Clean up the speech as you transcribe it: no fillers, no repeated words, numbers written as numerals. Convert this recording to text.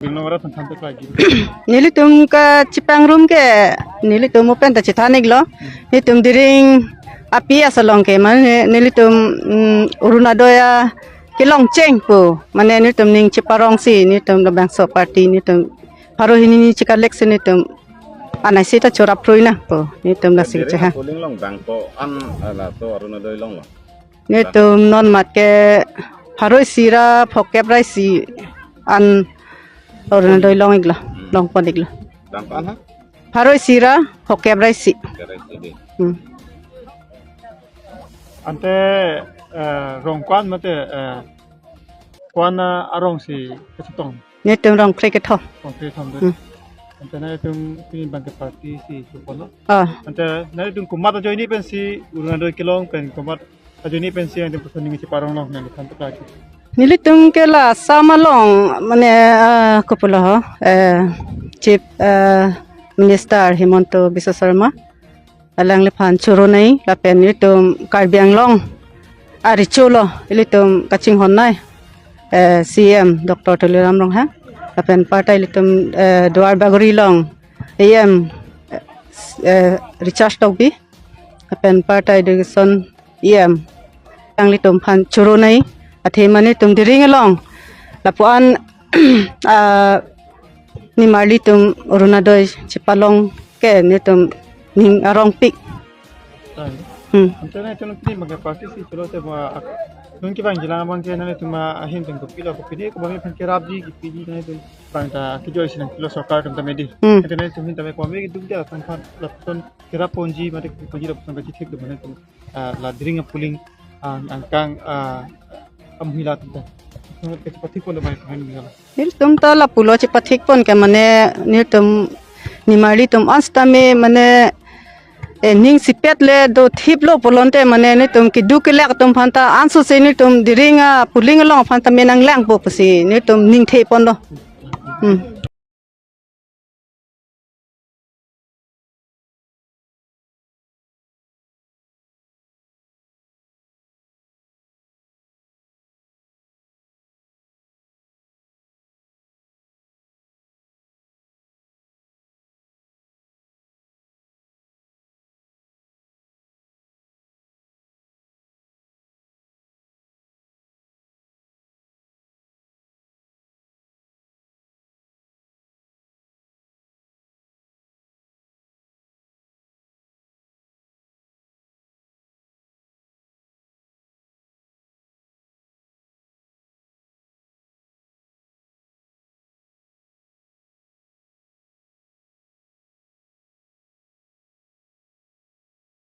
Nilitum ka cipang room ke nilitum open ta citanik lo nilitum diring api asalong ke man nilitum urunadoya kilong ceng po mane nilitum ning ciparong si nilitum labang so party nilitum paro hini cika leks nilitum anai sita chora pruina po nilitum nasi ceha nilitum non mat ke paro sira phokep rai si an orang doi long igla, long pon igla. Paroi sira, hoke abrai si. Ante rongkwan mate kwana arong si ketong. Ni tum rong kreket ho. Konkret ham. Ante na tum pin bangke party si supono. Ante na tum kumat ajo ini pensi urang doi kilong pen kumat ajo ini pensi yang tum pesan si parong long nang kantor lagi. Nilitung ke la sama long mane kupula ho chief minister Himanto Biswa Sarma alang lepan churo nai lapen nilitum Karbiang long arichulo nilitum kaching honnai CM Dr. Tuliram long ha lapen partai nilitum Dwar Bagori long AM Richard Togbi lapen partai Degson EM ang nilitum pan churo nai Ate mani tum diring along lapuan ni marli tum urunadoi cipalong ke ni tum ning arong pik. Ante na tum pin bangke party si chulo te ba nun ki bang jilang bang ke na tum ahin tum kopilo kopini ko bang pan kerab di ki pidi na tum bang ta ki joy sin kilo sokar tum tamedi. Ante na tum hin tame ko me ki dum dia tan pan lapton kerab ponji mate ponji lapton ka thik dum na tum la diring puling angkang amhilat tum cepat pun lebih keren juga. Niltum ta la pulo cepat pun ke mane niltum ni marli tum anstame mane ning sipet le do thip lo polonte mane niltum ki du ke lek tum phanta ansu se niltum diringa puling long phanta menang lang po pasi niltum ning the pon do.